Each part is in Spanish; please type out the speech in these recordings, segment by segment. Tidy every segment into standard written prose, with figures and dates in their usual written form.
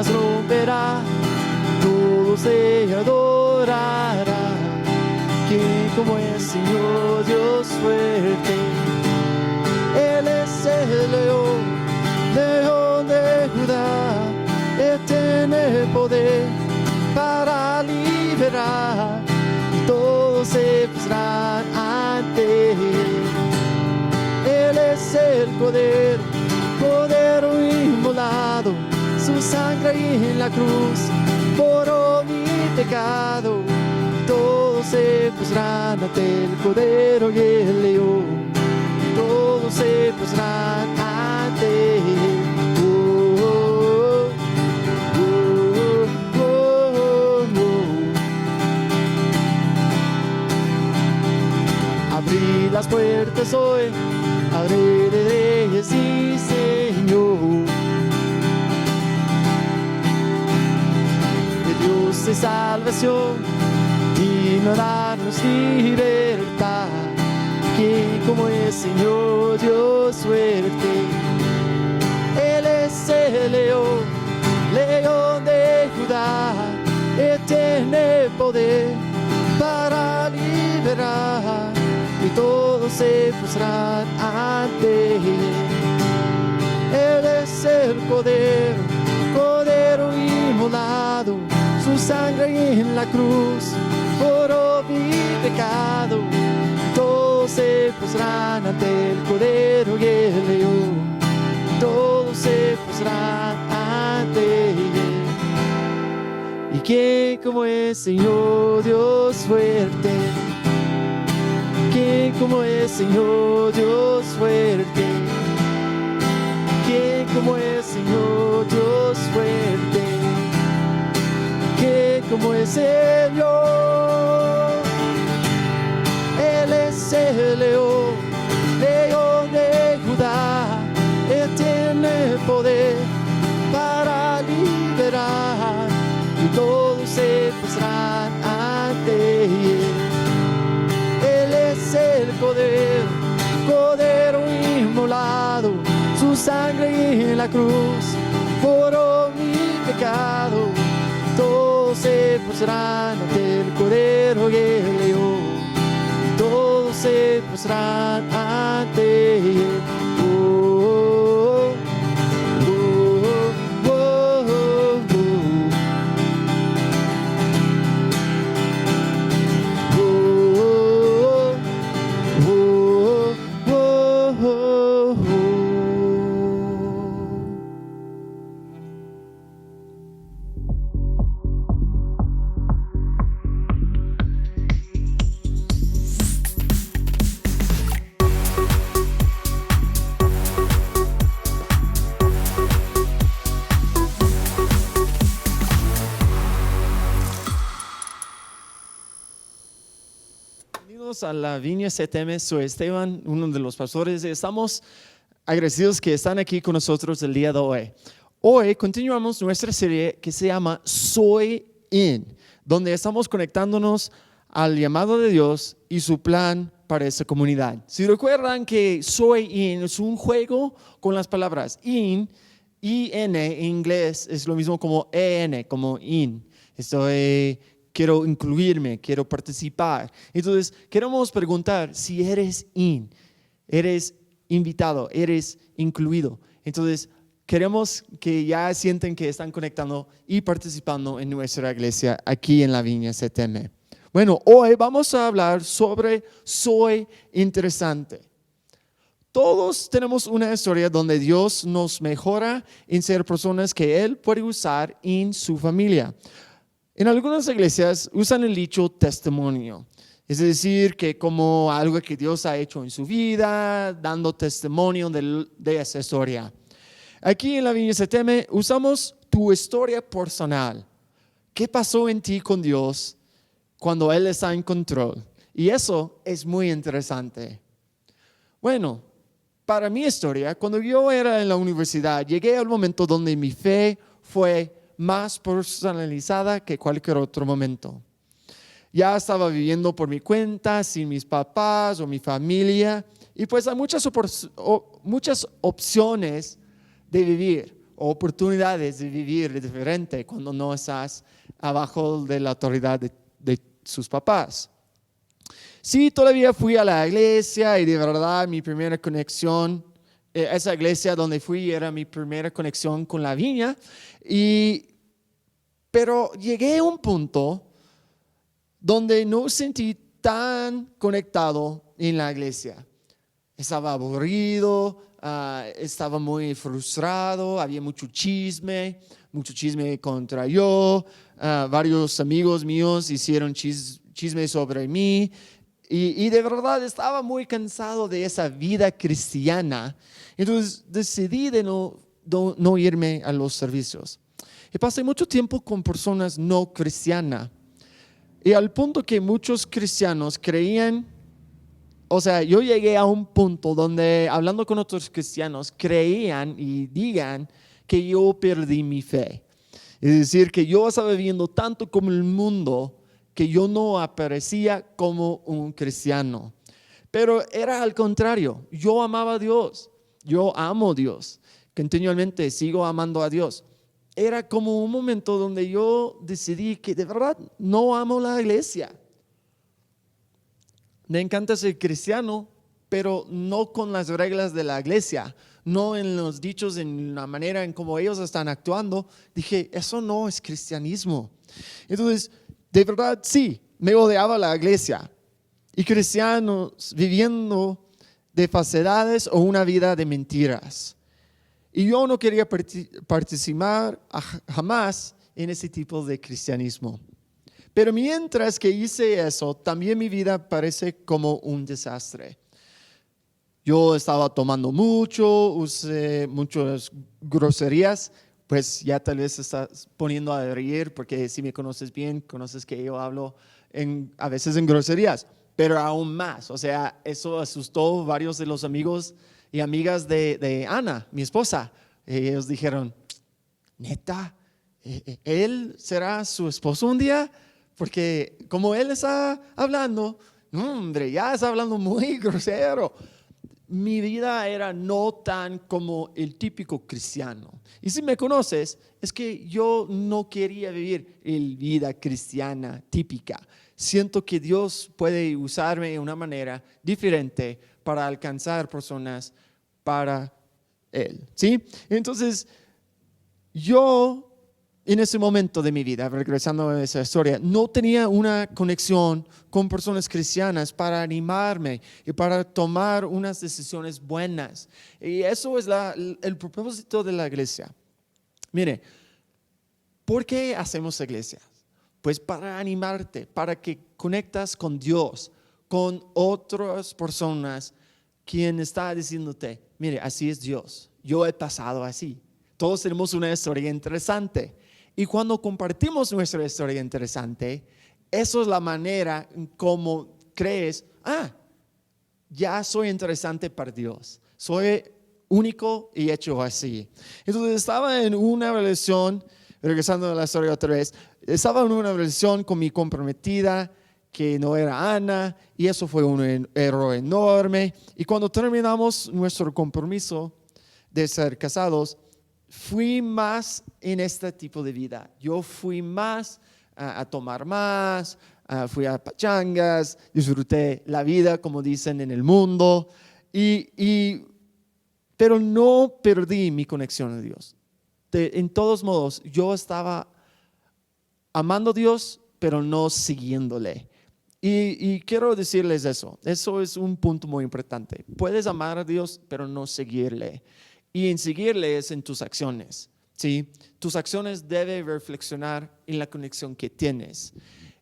cadenas romperá, todo se adorará. ¿Quién como el Señor Dios fuerte? Él es el león, león de Judá. Él tiene poder para liberar, y todos se postrarán ante él. Él es el Cordero inmolado, su sangre en la cruz borró mi pecado. Todos se postrarán ante el Cordero y el León, todos se postrarán ante él. Abrí las puertas hoy, abre de reyes y Señor. De Dios de salvación, vino a darnos libertad. ¿Quién como es Señor Dios fuerte? Él es el león, león de Judá. Él tiene poder para liberar, y todos se postrarán ante él. Él es el Cordero inmolado, su sangre en la cruz borró mi pecado. Todos se postrarán ante el Cordero y el León, todos se postrarán ante él. ¿Y quién como es Señor Dios fuerte? ¿Quién como es Señor Dios fuerte? ¿Quién como es Señor Dios fuerte? ¿Quién como es Señor? Él es el león, león de Judá. Él tiene poder para liberar, y todos se postrarán ante él. Él es el Cordero inmolado, su sangre en la cruz borró mi pecado. Todos se postrarán ante el Cordero y el León, todos se postrarán ante él. A la Viña CTM, soy Esteban, uno de los pastores. Estamos agradecidos que están aquí con nosotros el día de hoy. Hoy continuamos nuestra serie que se llama Soy In, donde estamos conectándonos al llamado de Dios y su plan para esta comunidad. Si recuerdan que Soy In es un juego con las palabras in, en inglés es lo mismo como en, como in. Quiero incluirme, quiero participar. Entonces, queremos preguntar si eres eres invitado, eres incluido. Entonces, queremos que ya sienten que están conectando y participando en nuestra iglesia aquí en la Viña CTM. Bueno, hoy vamos a hablar sobre Soy Interesante. Todos tenemos una historia donde Dios nos mejora en ser personas que Él puede usar en su familia. En algunas iglesias usan el dicho testimonio, es decir, que como algo que Dios ha hecho en su vida, dando testimonio de esa historia. Aquí en la Viña CTM usamos tu historia personal. ¿Qué pasó en ti con Dios cuando Él está en control? Y eso es muy interesante. Bueno, para mi historia, cuando yo era en la universidad, llegué al momento donde mi fe fue más personalizada que cualquier otro momento. Ya estaba viviendo por mi cuenta, sin mis papás o mi familia, y pues hay muchas opciones de vivir oportunidades de vivir diferente cuando no estás abajo de la autoridad de sus papás. Sí, todavía fui a la iglesia y de verdad mi primera conexión, esa iglesia donde fui era mi primera conexión con la viña, pero llegué a un punto donde no sentí tan conectado en la iglesia. Estaba aburrido, estaba muy frustrado, había mucho chisme contra yo, varios amigos míos hicieron chisme sobre mí y de verdad estaba muy cansado de esa vida cristiana. Entonces decidí de no irme a los servicios. Y pasé mucho tiempo con personas no cristianas. Y al punto que muchos cristianos creían, o sea, yo llegué a un punto donde hablando con otros cristianos creían y digan que yo perdí mi fe. Es decir, que yo estaba viviendo tanto como el mundo que yo no aparecía como un cristiano. Pero era al contrario, yo amaba a Dios, yo amo a Dios, continuamente sigo amando a Dios. Era como un momento donde yo decidí que de verdad no amo la iglesia. Me encanta ser cristiano, pero no con las reglas de la iglesia, no en los dichos, en la manera en cómo ellos están actuando. Dije, eso no es cristianismo. Entonces, de verdad sí, me odiaba la iglesia. Y cristianos viviendo de falsedades o una vida de mentiras. Y yo no quería participar jamás en ese tipo de cristianismo. Pero mientras que hice eso, también mi vida parece como un desastre. Yo estaba tomando mucho, usé muchas groserías, pues ya tal vez estás poniendo a reír porque si me conoces bien, conoces que yo hablo a veces en groserías, pero aún más. O sea, eso asustó varios de los amigos y amigas de Ana, mi esposa. Ellos dijeron, ¿neta? ¿Él será su esposo un día? Porque como él está hablando, hombre, ya está hablando muy grosero. Mi vida era no tan como el típico cristiano. Y si me conoces, es que yo no quería vivir la vida cristiana típica. Siento que Dios puede usarme de una manera diferente para alcanzar personas para Él. ¿Sí? Entonces, yo en ese momento de mi vida, regresando a esa historia, no tenía una conexión con personas cristianas para animarme y para tomar unas decisiones buenas. Y eso es el propósito de la iglesia. Mire, ¿por qué hacemos iglesia? Pues para animarte, para que conectas con Dios, con otras personas, quien está diciéndote, mire, así es Dios, yo he pasado así. Todos tenemos una historia interesante. Y cuando compartimos nuestra historia interesante, eso es la manera en cómo crees, ya soy interesante para Dios, soy único y hecho así. Entonces estaba en una relación, regresando a la historia otra vez, estaba en una relación con mi comprometida, que no era Ana, y eso fue un error enorme. Y cuando terminamos nuestro compromiso de ser casados, fui más en este tipo de vida. Yo fui más a tomar más, fui a pachangas, disfruté la vida, como dicen en el mundo, pero no perdí mi conexión a Dios. En todos modos, yo estaba amando a Dios, pero no siguiéndole. Y quiero decirles eso es un punto muy importante. Puedes amar a Dios, pero no seguirle. Y en seguirle es en tus acciones, ¿sí? Tus acciones deben reflexionar en la conexión que tienes.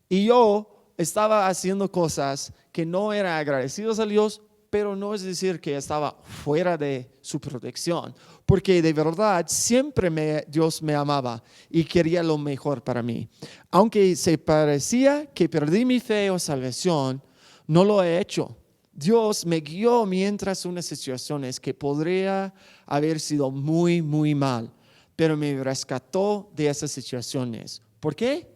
Y yo estaba haciendo cosas que no eran agradecidos a Dios, pero no es decir que estaba fuera de su protección, porque de verdad siempre Dios me amaba y quería lo mejor para mí. Aunque se parecía que perdí mi fe o salvación, no lo he hecho. Dios me guió mientras unas situaciones que podría haber sido muy, muy mal, pero me rescató de esas situaciones. ¿Por qué?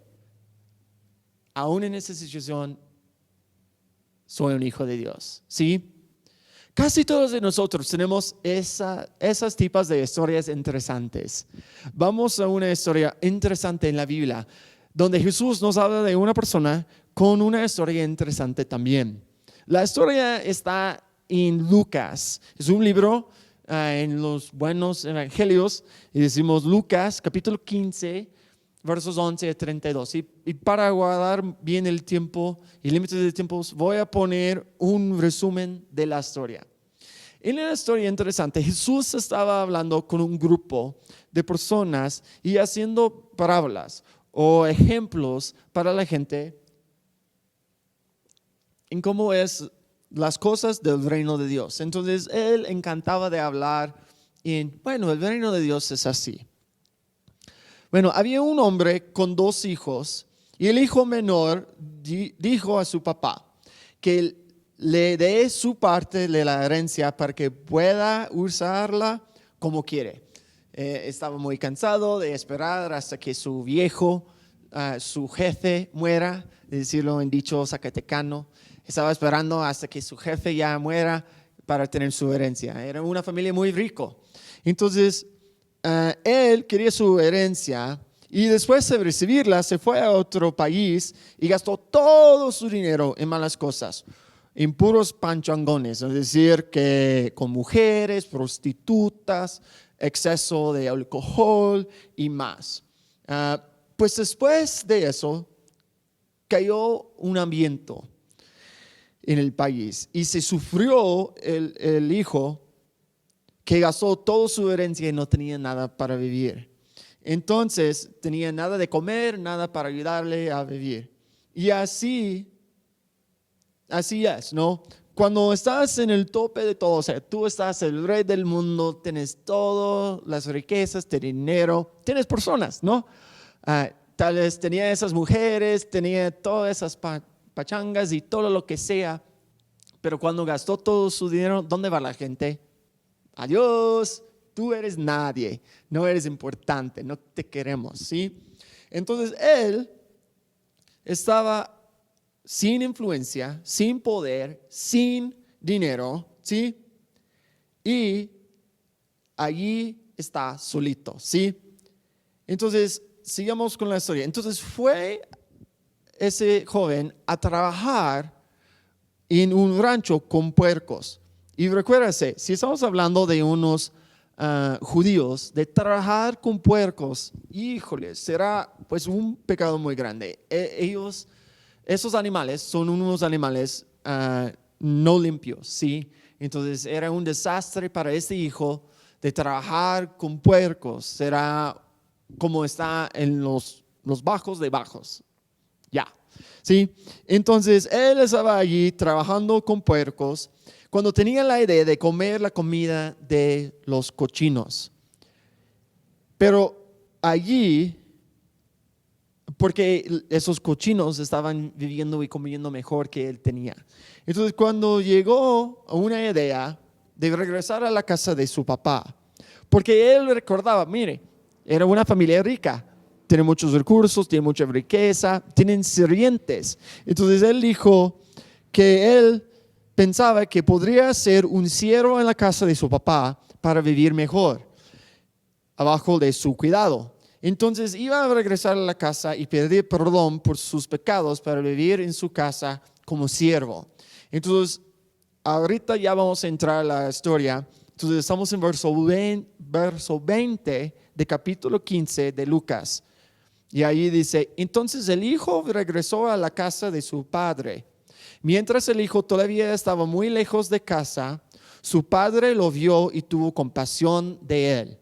Aún en esa situación soy un hijo de Dios, ¿sí? Casi todos de nosotros tenemos esas tipos de historias interesantes. Vamos a una historia interesante en la Biblia, donde Jesús nos habla de una persona con una historia interesante también. La historia está en Lucas. Es un libro en los buenos evangelios, y decimos Lucas capítulo 15, versos 11 a 32. Y para guardar bien el tiempo y límites de tiempos, voy a poner un resumen de la historia. En la historia interesante, Jesús estaba hablando con un grupo de personas y haciendo parábolas o ejemplos para la gente en cómo es las cosas del reino de Dios. Entonces, él encantaba de hablar en, bueno, el reino de Dios es así. Bueno, había un hombre con 2 hijos y el hijo menor dijo a su papá que le dé su parte de la herencia para que pueda usarla como quiere. Estaba muy cansado de esperar hasta que su viejo, su jefe muera, de decirlo en dicho zacatecano. Estaba esperando hasta que su jefe ya muera para tener su herencia. Era una familia muy rico. Entonces, él quería su herencia y después de recibirla se fue a otro país y gastó todo su dinero en malas cosas, en puros panchangones, es decir, que con mujeres, prostitutas, exceso de alcohol y más. Pues después de eso cayó un ambiente en el país y se sufrió el hijo que gastó toda su herencia y no tenía nada para vivir. Entonces tenía nada de comer, nada para ayudarle a vivir. Y así es, ¿no? Cuando estás en el tope de todo, o sea, tú estás el rey del mundo, tienes todas las riquezas, tienes dinero, tienes personas, ¿no? Tal vez tenía esas mujeres, tenía todas esas pachangas y todo lo que sea, pero cuando gastó todo su dinero, ¿dónde va la gente? Adiós, tú eres nadie, no eres importante, no te queremos, ¿sí? Entonces él estaba sin influencia, sin poder, sin dinero, ¿sí? Y allí está solito, ¿sí? Entonces, sigamos con la historia. Entonces fue ese joven a trabajar en un rancho con puercos. Y recuérdase, si estamos hablando de unos judíos, de trabajar con puercos, híjole, será pues un pecado muy grande. Esos animales son unos animales no limpios, ¿sí? Entonces era un desastre para este hijo de trabajar con puercos. Será como está en los bajos de bajos. Ya, ¿sí? Entonces él estaba allí trabajando con puercos cuando tenía la idea de comer la comida de los cochinos. Pero allí, porque esos cochinos estaban viviendo y comiendo mejor que él tenía. Entonces cuando llegó a una idea de regresar a la casa de su papá, porque él recordaba, mire, era una familia rica, tiene muchos recursos, tiene mucha riqueza, tienen sirvientes. Entonces él dijo que él pensaba que podría ser un siervo en la casa de su papá para vivir mejor, abajo de su cuidado. Entonces iba a regresar a la casa y pedir perdón por sus pecados para vivir en su casa como siervo. Entonces, ahorita ya vamos a entrar a la historia. Entonces estamos en verso 20 de capítulo 15 de Lucas. Y ahí dice, entonces el hijo regresó a la casa de su padre. Mientras el hijo todavía estaba muy lejos de casa, su padre lo vio y tuvo compasión de él.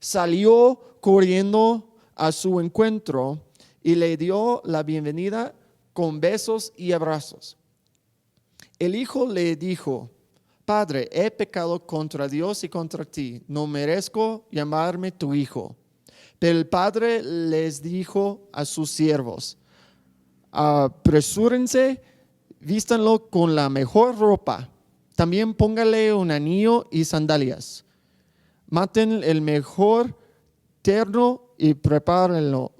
Salió corriendo a su encuentro y le dio la bienvenida con besos y abrazos. El hijo le dijo, Padre, he pecado contra Dios y contra ti, no merezco llamarme tu hijo. Pero el padre les dijo a sus siervos, apresúrense, vístanlo con la mejor ropa, también póngale un anillo y sandalias. Maten el mejor terno y prepárenlo.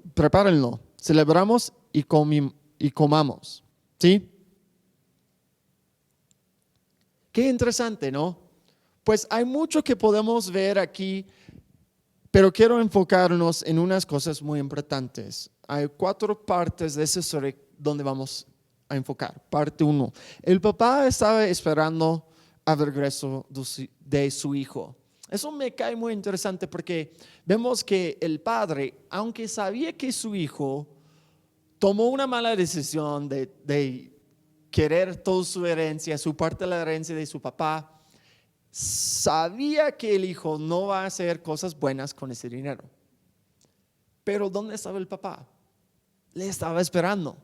Celebramos y comamos. ¿Sí? Qué interesante, ¿no? Pues hay mucho que podemos ver aquí, pero quiero enfocarnos en unas cosas muy importantes. Hay 4 partes de esa historia donde vamos a enfocar. Parte 1. El papá estaba esperando el regreso de su hijo. Eso me cae muy interesante porque vemos que el padre, aunque sabía que su hijo tomó una mala decisión de querer toda su herencia, su parte de la herencia de su papá, sabía que el hijo no va a hacer cosas buenas con ese dinero. Pero ¿dónde estaba el papá? Le estaba esperando.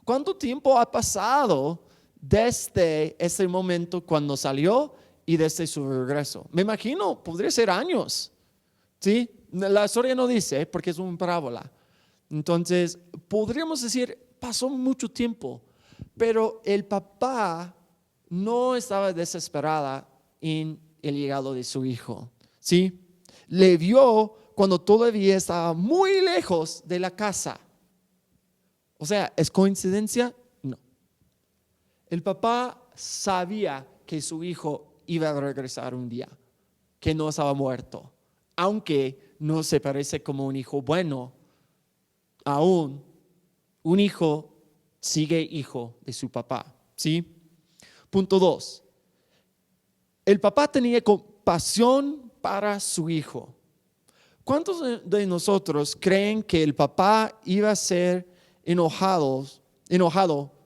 ¿Cuánto tiempo ha pasado desde ese momento cuando salió y desde su regreso? Me imagino, podría ser años. ¿Sí? La historia no dice porque es una parábola. Entonces, podríamos decir, pasó mucho tiempo, pero el papá no estaba desesperada en el llegado de su hijo. ¿Sí? Le vio cuando todavía estaba muy lejos de la casa. O sea, ¿es coincidencia? No. El papá sabía que su hijo iba a regresar un día, que no estaba muerto, aunque no se parece como un hijo bueno. Aún un hijo sigue hijo de su papá, ¿sí? Punto 2. El papá tenía compasión para su hijo. ¿Cuántos de nosotros creen que el papá iba a ser enojado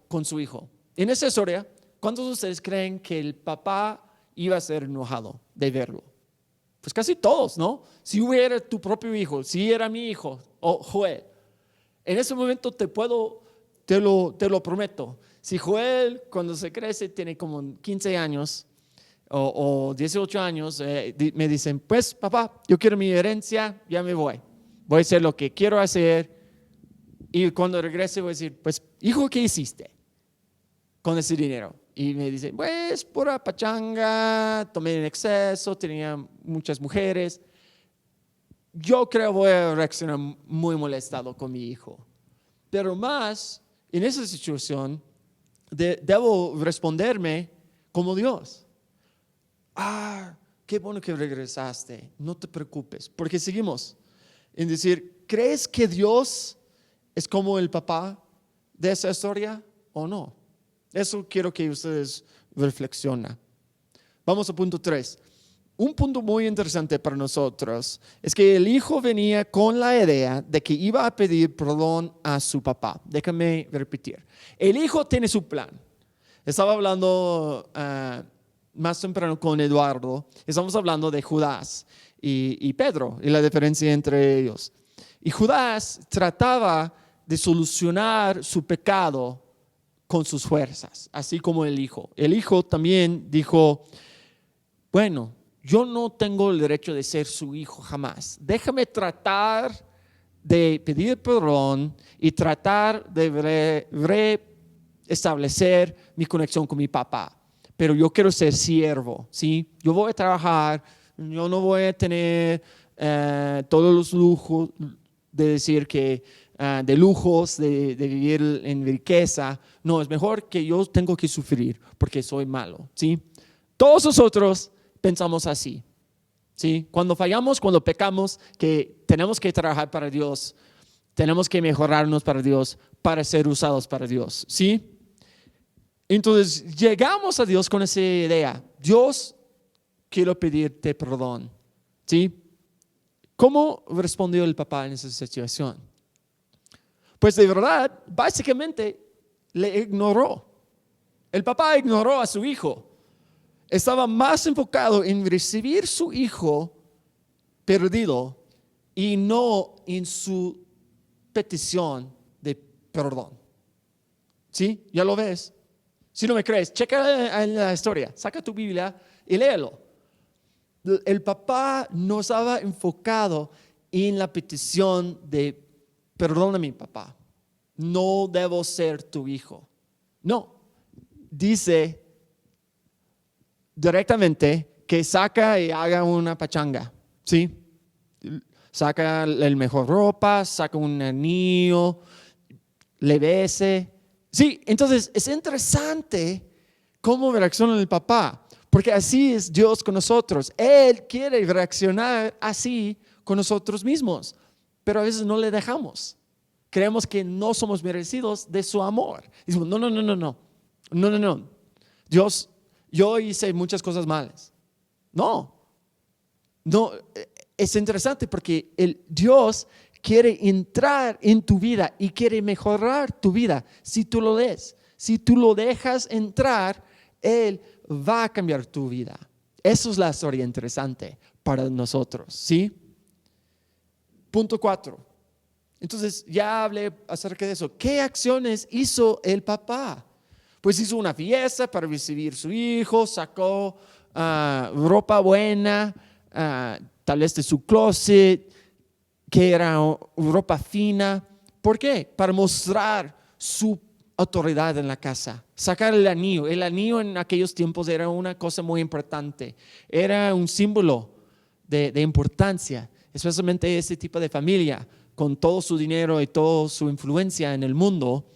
con su hijo? En esa historia, ¿cuántos de ustedes creen que el papá iba a ser enojado de verlo? Pues casi todos, ¿no? Si hubiera tu propio hijo, si era mi hijo, o Joel, en ese momento te lo prometo. Si Joel, cuando se crece, tiene como 15 años o 18 años, me dicen, pues papá, yo quiero mi herencia, ya me voy. Voy a hacer lo que quiero hacer. Y cuando regrese voy a decir, pues hijo, ¿qué hiciste con ese dinero? Y me dice, pues pura pachanga, tomé en exceso, tenía muchas mujeres. Yo creo voy a reaccionar muy molestado con mi hijo. Pero más, en esa situación, debo responderme como Dios. Qué bueno que regresaste, no te preocupes. Porque seguimos en decir, ¿crees que Dios es como el papá de esa historia o no? Eso quiero que ustedes reflexionen. Vamos a punto 3. Un punto muy interesante para nosotros es que el hijo venía con la idea de que iba a pedir perdón a su papá. Déjame repetir. El hijo tiene su plan. Estaba hablando más temprano con Eduardo. Estamos hablando de Judas y Pedro y la diferencia entre ellos. Y Judas trataba de solucionar su pecado con sus fuerzas, así como el hijo. El hijo también dijo, bueno, yo no tengo el derecho de ser su hijo jamás. Déjame tratar de pedir perdón y tratar de restablecer mi conexión con mi papá. Pero yo quiero ser siervo, ¿sí? Yo voy a trabajar, yo no voy a tener todos los lujos de decir que de lujos, de vivir en riqueza. No, es mejor que yo tengo que sufrir porque soy malo, ¿sí? Todos nosotros pensamos así, ¿sí? Cuando fallamos, cuando pecamos, que tenemos que trabajar para Dios, tenemos que mejorarnos para Dios, para ser usados para Dios, ¿sí? Entonces llegamos a Dios con esa idea. Dios, quiero pedirte perdón, ¿sí? ¿Cómo respondió el papá en esa situación? Pues de verdad, básicamente le ignoró. El papá ignoró a su hijo. Estaba más enfocado en recibir su hijo perdido y no en su petición de perdón. ¿Sí? ¿Ya lo ves? Si no me crees, checa en la historia, saca tu Biblia y léelo. El papá no estaba enfocado en la petición de perdóname, papá, no debo ser tu hijo. No, dice directamente que saca y haga una pachanga, ¿sí? Saca el mejor ropa, saca un anillo, le bese. Sí, entonces es interesante cómo reacciona el papá, Porque así es Dios con nosotros. Él quiere reaccionar así con nosotros mismos, pero a veces no le dejamos. Creemos que no somos merecidos de su amor. Y decimos, no. Dios, yo hice muchas cosas malas. No, es interesante porque el Dios quiere entrar en tu vida y quiere mejorar tu vida si tú lo des. Si tú lo dejas entrar, Él va a cambiar tu vida. Eso es la historia interesante para nosotros, ¿sí? Punto 4. Entonces ya hablé acerca de eso. ¿Qué acciones hizo el papá? Pues hizo una fiesta para recibir a su hijo, sacó ropa buena, tal vez de su closet, que era ropa fina. ¿Por qué? Para mostrar su autoridad en la casa. Sacar el anillo. El anillo en aquellos tiempos era una cosa muy importante. Era un símbolo de importancia, especialmente ese tipo de familia, con todo su dinero y toda su influencia en el mundo.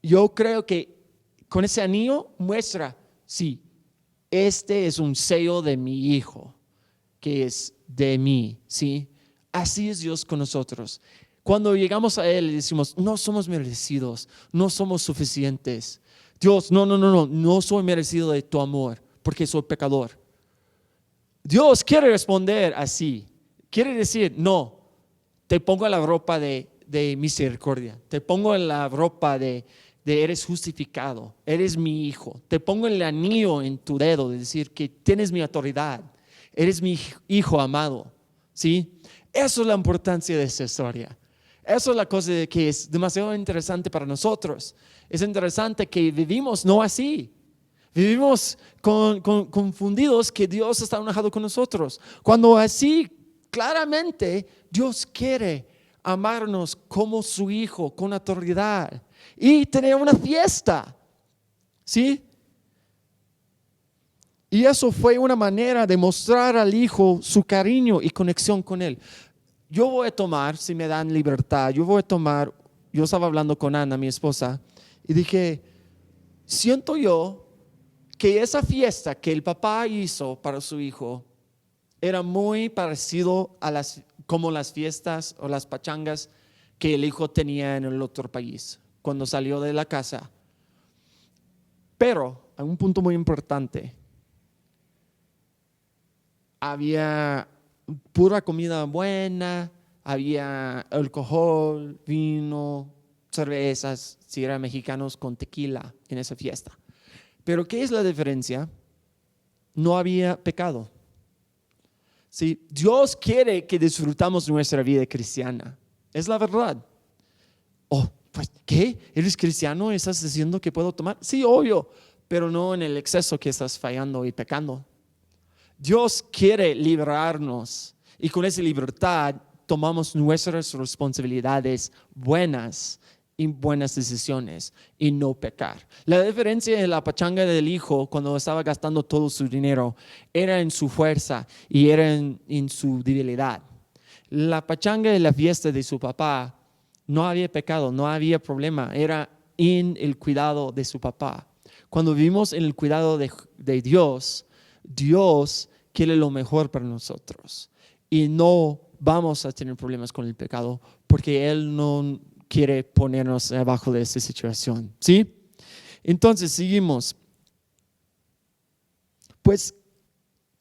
Yo creo que con ese anillo muestra, sí, este es un sello de mi hijo, que es de mí, ¿sí? Así es Dios con nosotros. Cuando llegamos a Él y decimos, no somos merecidos, no somos suficientes. Dios, no soy merecido de tu amor porque soy pecador. Dios quiere responder así. Quiere decir, no, te pongo la ropa de misericordia, te pongo en la ropa de eres justificado, eres mi hijo, te pongo el anillo en tu dedo de decir que tienes mi autoridad, eres mi hijo amado, ¿sí? Eso es la importancia de esta historia. Eso es la cosa que es demasiado interesante para nosotros. Es interesante que vivimos no así. Vivimos confundidos que Dios está enojado con nosotros. Cuando así, claramente, Dios quiere amarnos como su hijo, con autoridad. Y tener una fiesta, ¿sí? Y eso fue una manera de mostrar al hijo su cariño y conexión con él. Yo voy a tomar, si me dan libertad, yo estaba hablando con Ana, mi esposa, y dije, siento yo que esa fiesta que el papá hizo para su hijo era muy parecido a como las fiestas o las pachangas que el hijo tenía en el otro país cuando salió de la casa. Pero hay un punto muy importante. Había pura comida buena, había alcohol, vino, cervezas, si eran mexicanos, con tequila en esa fiesta. Pero ¿qué es la diferencia? No había pecado. ¿Sí? Dios quiere que disfrutamos nuestra vida cristiana. Es la verdad. Oh, pues, ¿qué? ¿Eres cristiano? ¿Estás diciendo que puedo tomar? Sí, obvio, pero no en el exceso que estás fallando y pecando. Dios quiere liberarnos y con esa libertad tomamos nuestras responsabilidades buenas y buenas decisiones y no pecar. La diferencia de la pachanga del hijo cuando estaba gastando todo su dinero era en su fuerza y era en su debilidad. La pachanga de la fiesta de su papá no había pecado, no había problema, era en el cuidado de su papá. Cuando vivimos en el cuidado de Dios, Dios quiere lo mejor para nosotros y no vamos a tener problemas con el pecado porque Él no quiere ponernos abajo de esa situación, ¿sí? Entonces seguimos. Pues,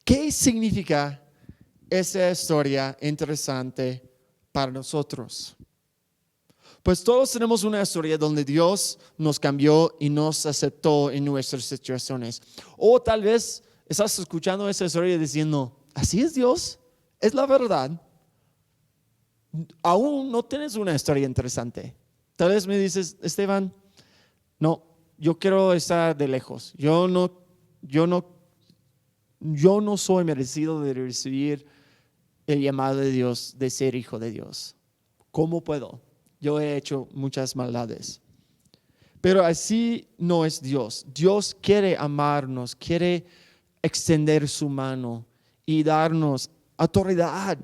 ¿qué significa esa historia interesante para nosotros? Pues todos tenemos una historia donde Dios nos cambió y nos aceptó en nuestras situaciones. O tal vez estás escuchando esa historia diciendo, ¿así es Dios? ¿Es la verdad? Aún no tienes una historia interesante. Tal vez me dices, Esteban, no, yo quiero estar de lejos. Yo no soy merecido de recibir el llamado de Dios, de ser hijo de Dios. ¿Cómo puedo? Yo he hecho muchas maldades. Pero así no es Dios. Dios quiere amarnos, quiere extender su mano y darnos autoridad,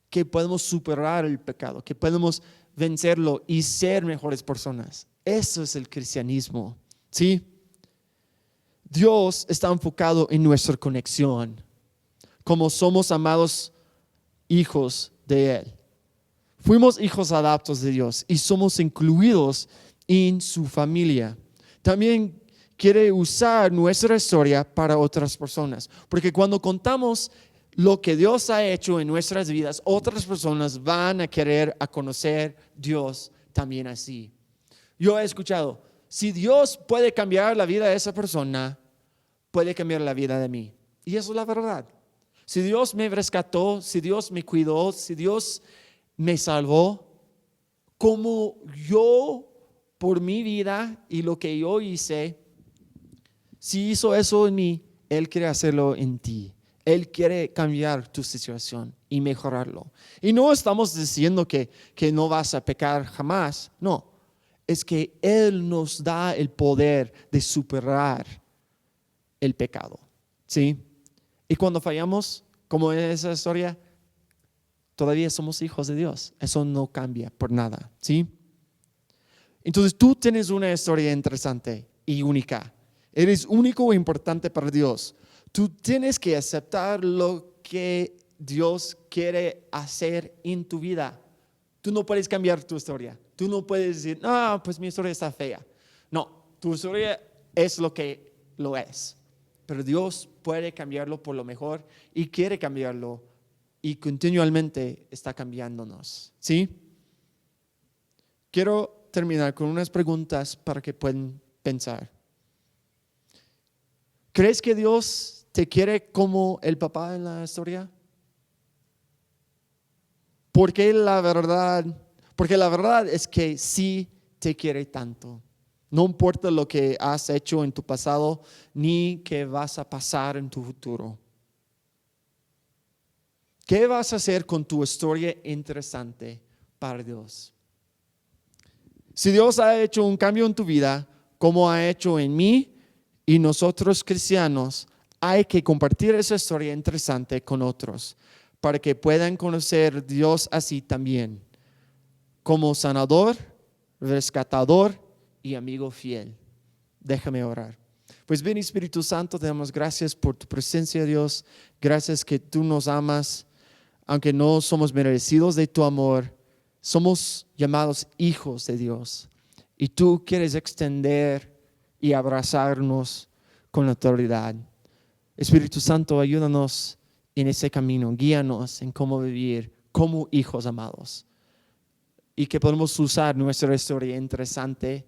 que podemos superar el pecado, que podemos vencerlo y ser mejores personas. Eso es el cristianismo, ¿sí? Dios está enfocado en nuestra conexión, como somos amados hijos de Él. Fuimos hijos adoptados de Dios y somos incluidos en su familia. También quiere usar nuestra historia para otras personas, porque cuando contamos lo que Dios ha hecho en nuestras vidas, otras personas van a querer a conocer a Dios también así. Yo he escuchado, si Dios puede cambiar la vida de esa persona, puede cambiar la vida de mí. Y eso es la verdad. Si Dios me rescató, si Dios me cuidó, si Dios me salvó, como yo, por mi vida y lo que yo hice, si hizo eso en mí, Él quiere hacerlo en ti. Él quiere cambiar tu situación y mejorarlo. Y no estamos diciendo que no vas a pecar jamás. No, es que Él nos da el poder de superar el pecado. ¿Sí? Y cuando fallamos, como en esa historia, todavía somos hijos de Dios. Eso no cambia por nada. ¿Sí? Entonces tú tienes una historia interesante y única. Eres único e importante para Dios. Tú tienes que aceptar lo que Dios quiere hacer en tu vida. Tú no puedes cambiar tu historia. Tú no puedes decir, no, pues mi historia está fea. No, tu historia es lo que lo es. Pero Dios puede cambiarlo por lo mejor y quiere cambiarlo y continuamente está cambiándonos. ¿Sí? Quiero terminar con unas preguntas para que puedan pensar. ¿Crees que Dios te quiere como el papá en la historia? Porque la verdad es que sí te quiere tanto. No importa lo que has hecho en tu pasado ni qué vas a pasar en tu futuro. ¿Qué vas a hacer con tu historia interesante para Dios? Si Dios ha hecho un cambio en tu vida, como ha hecho en mí y nosotros cristianos, hay que compartir esa historia interesante con otros para que puedan conocer a Dios así también, como sanador, rescatador y amigo fiel. Déjame orar. Pues bien, Espíritu Santo, te damos gracias por tu presencia, Dios. Gracias que tú nos amas, aunque no somos merecidos de tu amor. Somos llamados hijos de Dios y tú quieres extender y abrazarnos con autoridad. Espíritu Santo, ayúdanos en ese camino, guíanos en cómo vivir como hijos amados y que podamos usar nuestra historia interesante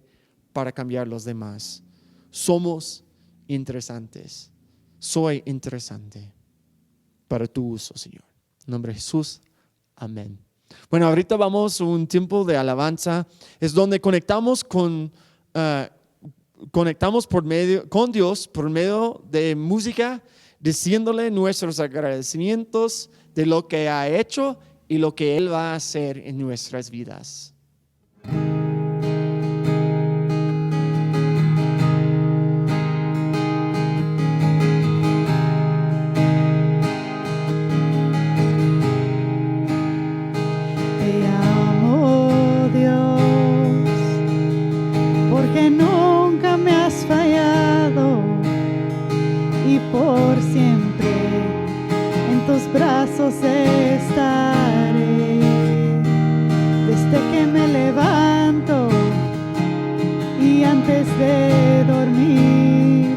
para cambiar los demás. Somos interesantes. Soy interesante para tu uso, Señor. En nombre de Jesús, amén. Bueno, ahorita vamos a un tiempo de alabanza. Es donde conectamos con Dios por medio de música, diciéndole nuestros agradecimientos de lo que ha hecho y lo que Él va a hacer en nuestras vidas. Te amo, Dios, porque nunca me has fallado y por siempre en tus brazos estaré. Desde que me levanto y antes de dormir,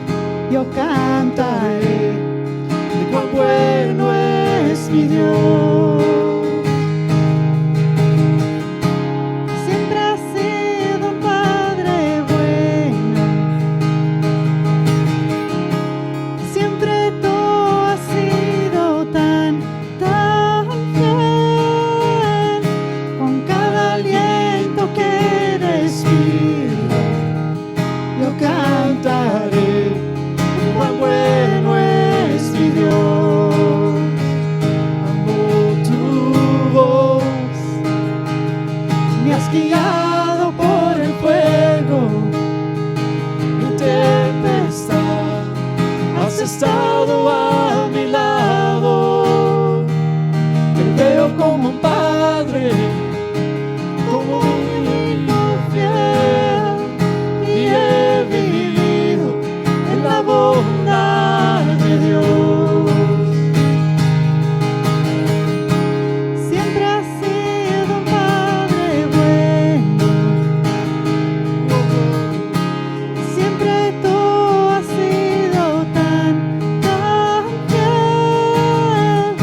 yo cantaré de cuán bueno es mi Dios. Siempre has sido un Padre bueno, siempre tú has sido tan fiel. Con cada aliento que respiro, yo cantaré cuán bueno es mi Dios. Amo tu voz, me has guiado por el fuego y tempestad, has estado a mi lado. Te veo como un padre, como un niño fiel, y he vivido en la voz Dios. Siempre has sido un Padre bueno. Siempre tú has sido tan fiel.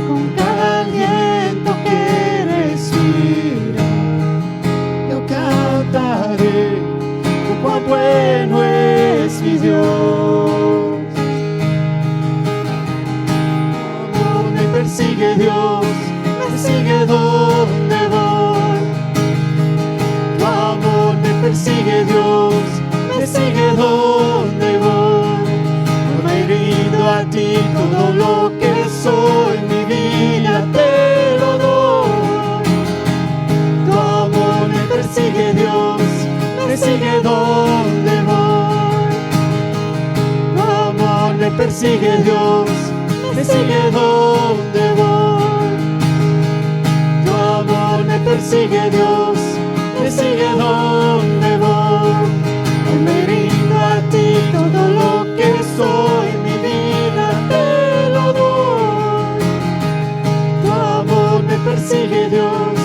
Con cada aliento que respiro, Yo cantaré cuán bueno es mi Dios. Amor me persigue Dios, me sigue donde voy. Tu amor me persigue Dios, me sigue donde voy. No me rindo a ti, todo lo que soy, mi vida te lo doy. Tu amor me persigue Dios, me sigue donde voy. Tu amor me persigue Dios, me sigue donde voy. Tu amor me persigue Dios, me sigue donde voy. Hoy me rindo a ti, todo lo que soy, mi vida te lo doy. Tu amor me persigue Dios,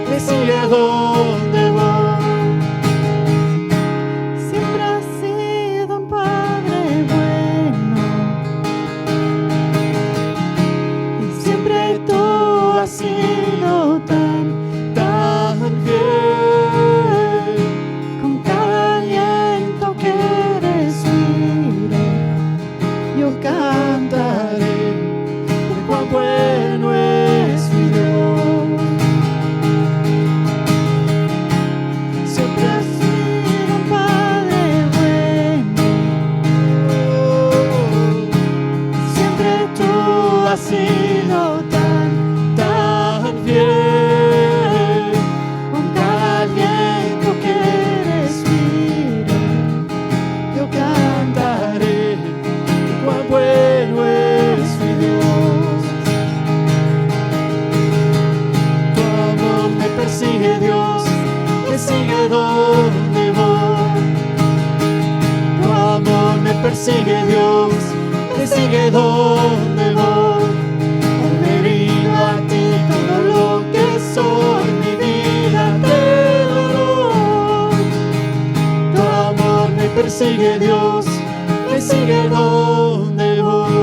me sigue donde voy. siempre has sido un Padre bueno. Y siempre tú has sido tan fiel. con cada aliento que respiro. Yo Cantaré por cuán bueno es mi Dios. siempre has sido un Padre bueno. Siempre tú has sido tan fiel. con cada aliento que respiro. Yo Cantaré cuán bueno es mi Dios. Tu amor me persigue Dios, me sigue donde voy. Tu amor me persigue Dios, me sigue donde voy. Hoy me rindo a ti, todo lo que soy, mi vida te lo doy. Tu amor me persigue Dios, me sigue donde voy.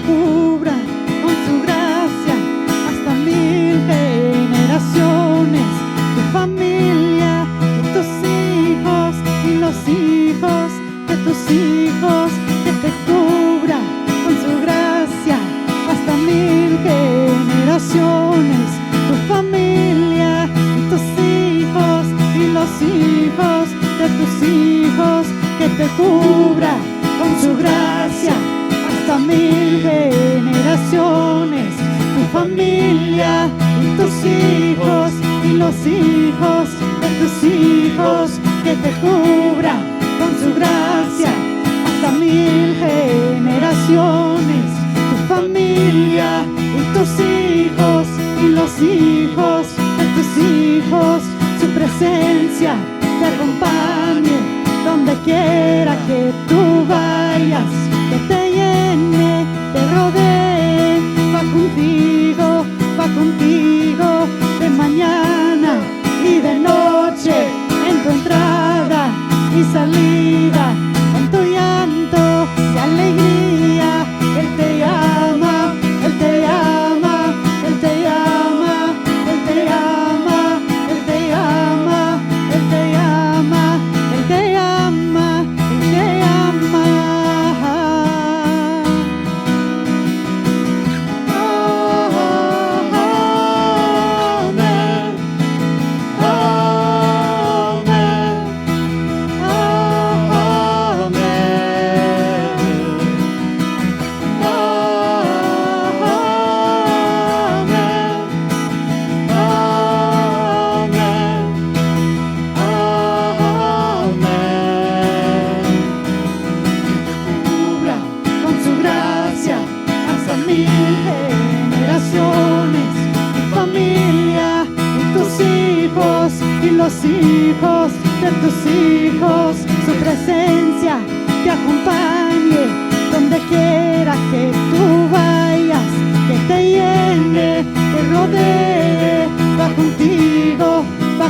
cubra con su gracia hasta 1000 generaciones, tu familia y tus hijos y los hijos de tus hijos, que te cubra con su gracia hasta 1000 generaciones, tu familia y tus hijos y los hijos de tus hijos, que te cubra con su gracia hasta 1000 generaciones, tu familia y tus hijos y los hijos de tus hijos, que te cubra con su gracia hasta 1000 generaciones, tu familia y tus hijos y los hijos de tus hijos, su presencia te acompañe donde quiera que tú vayas, que te llene, te rodee, va contigo de mañana y de noche, en tu entrada y salida, en tu llanto y alegría. Él te ama, Él te ama, Él te ama, Él te ama, Él te ama, Él te ama, Él te ama, Él te ama. Los hijos de tus hijos, su presencia te acompañe donde quiera que tú vayas, que te llene, te rodee, va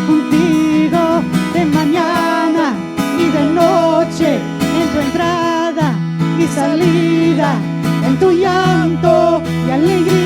contigo de mañana y de noche, en tu entrada y salida, en tu llanto y alegría.